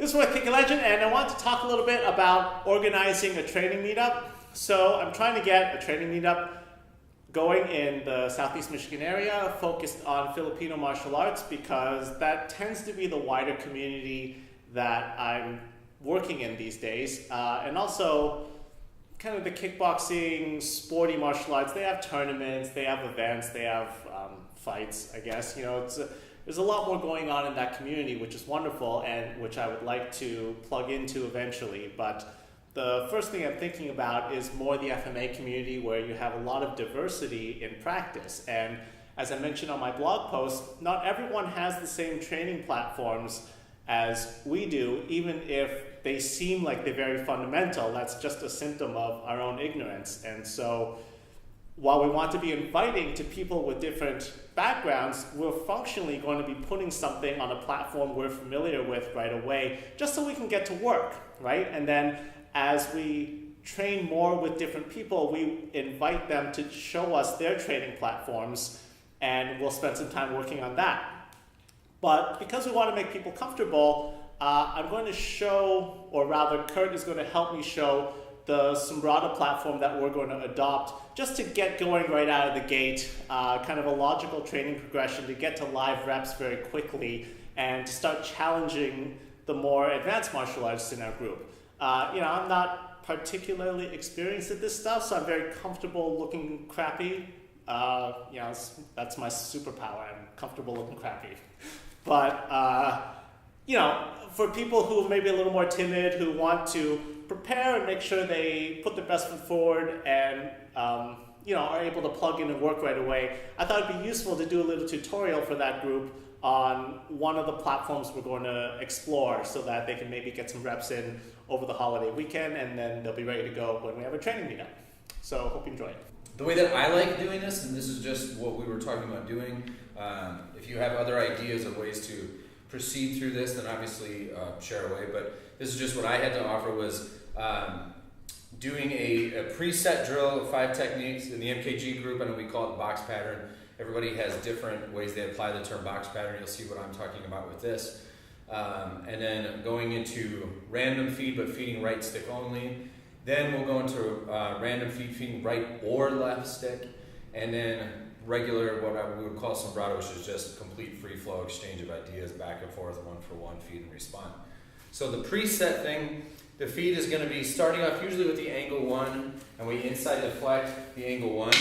This is Kick Legend, and I want to talk a little bit about organizing a training meetup. So I'm trying to get a training meetup going in the Southeast Michigan area, focused on Filipino martial arts, because that tends to be the wider community that I'm working in these days. And also, kind of the kickboxing, sporty martial arts, they have tournaments, they have events, they have fights, I guess. You know, there's a lot more going on in that community, which is wonderful and which I would like to plug into eventually. But the first thing I'm thinking about is more the FMA community, where you have a lot of diversity in practice. And as I mentioned on my blog post, not everyone has the same training platforms as we do, even if they seem like they're very fundamental. That's just a symptom of our own ignorance. And so while we want to be inviting to people with different backgrounds, we're functionally going to be putting something on a platform we're familiar with right away, just so we can get to work, right? And then as we train more with different people, we invite them to show us their training platforms, and we'll spend some time working on that. But because we want to make people comfortable, I'm going to show, or rather Kurt is going to help me show, the Sumbrada platform that we're going to adopt, just to get going right out of the gate, kind of a logical training progression to get to live reps very quickly and to start challenging the more advanced martial artists in our group. I'm not particularly experienced at this stuff, so I'm very comfortable looking crappy. That's my superpower. I'm comfortable looking crappy. But, for people who may be a little more timid, who want to prepare and make sure they put their best foot forward and, are able to plug in and work right away, I thought it'd be useful to do a little tutorial for that group on one of the platforms we're going to explore, so that they can maybe get some reps in over the holiday weekend, and then they'll be ready to go when we have a training meetup. So hope you enjoy it. The way that I like doing this, and this is just what we were talking about doing, if you have other ideas of ways to proceed through this, then obviously share away, but this is just what I had to offer, was doing a preset drill of 5 techniques. In the MKG group, I know we call it the box pattern. Everybody has different ways they apply the term box pattern. You'll see what I'm talking about with this. And then going into random feed, but feeding right stick only. Then we'll go into random feed, feeding right or left stick. And then regular, what we would call sumbrada, which is just complete free flow exchange of ideas, back and forth, 1-for-1 feed and respond. So the preset thing, the feed is going to be starting off usually with the angle 1, and we inside deflect the angle 1,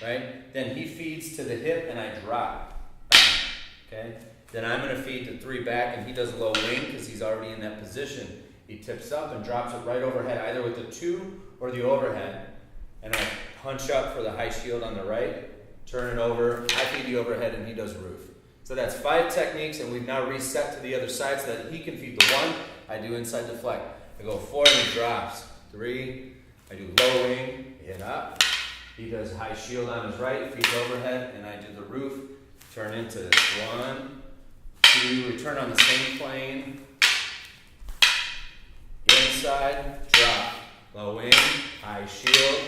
right? Then he feeds to the hip and I drop, okay? Then I'm going to feed to 3 back, and he does a low wing because he's already in that position. He tips up and drops it right overhead, either with the 2 or the overhead, and I punch up for the high shield on the right, turn it over, I feed the overhead, and he does roof. So that's 5 techniques, and we've now reset to the other side so that he can feed the 1, I do inside deflect. I go 4 and he drops. 3, I do low wing, hit up. He does high shield on his right, feeds overhead, and I do the roof. Turn into this 1, 2, return on the same plane. Inside, drop. Low wing, high shield,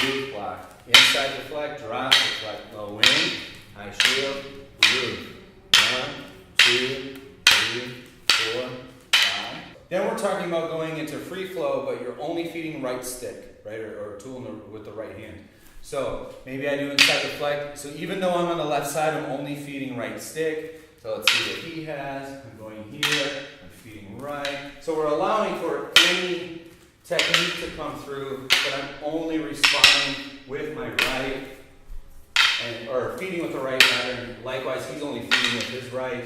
roof block. Inside deflect, drop, deflect, low wing, high shield, roof. 1, 2, 3, 4, 5. Then we're talking about going into free flow, but you're only feeding right stick, right, or tool with the right hand. So maybe I do inside deflect. So even though I'm on the left side, I'm only feeding right stick. So let's see what he has. I'm going here, I'm feeding right. So we're allowing for any technique to come through, but I'm only responding with my right, or feeding with the right rather. Likewise, he's only feeding with his right.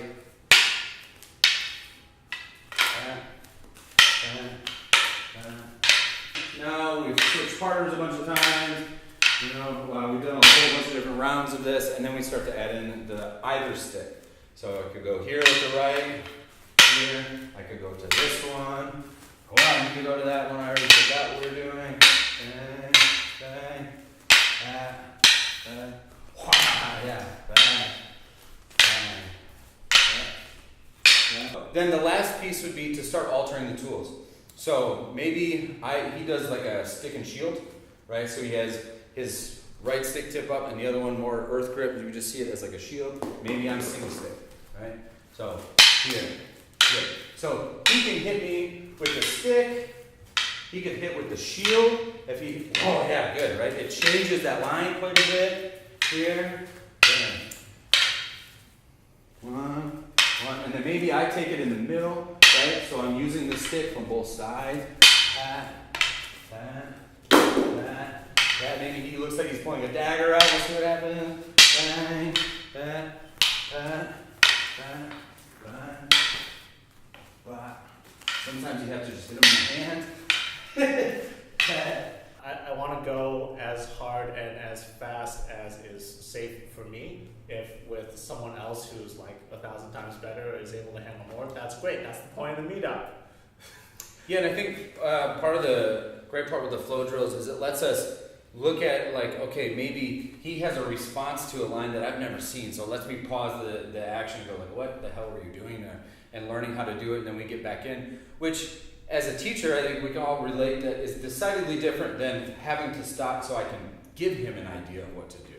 Now we've switched partners a bunch of times. We've done a whole bunch of different rounds of this, and then we start to add in the either stick. So I could go here with the right, here. I could go to this one. Wow, you could go to that one. I already forgot what we're doing. Bang, bang, bang, bang. Yeah, bang, bang, bang. Then the last piece would be to start altering the tools. So maybe he does like a stick and shield, right? So he has his right stick tip up and the other one more earth grip. You would just see it as like a shield. Maybe I'm single stick, right? So here, here. So he can hit me with the stick. He can hit with the shield. If he, oh yeah, good, right? It changes that line quite a bit. Here, bam. One, and then maybe I take it in the middle, right? So I'm using the stick from both sides. That. Maybe he looks like he's pulling a dagger out. Let's see what happens. Bang, that. Sometimes you have to just hit him in the hand. I want to go as hard and as fast as is safe for me. If with someone else who's like 1,000 times better is able to handle more, that's great. That's the point of the meetup. Yeah, and I think part of the great part with the flow drills is it lets us look at like, okay, maybe he has a response to a line that I've never seen. So it lets me pause the action and go like, what the hell were you doing there? And learning how to do it, and then we get back in, which as a teacher, I think we can all relate that is decidedly different than having to stop so I can give him an idea of what to do,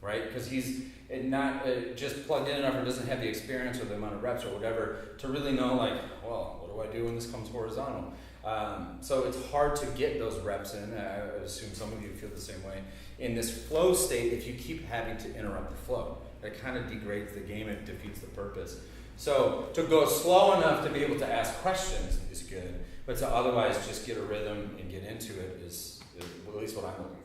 right? Because he's not just plugged in enough or doesn't have the experience or the amount of reps or whatever to really know like, well, what do I do when this comes horizontal? So it's hard to get those reps in. I assume some of you feel the same way. In this flow state, if you keep having to interrupt the flow, that kind of degrades the game and defeats the purpose. So to go slow enough to be able to ask questions is good, but to otherwise just get a rhythm and get into it is at least what I'm looking for.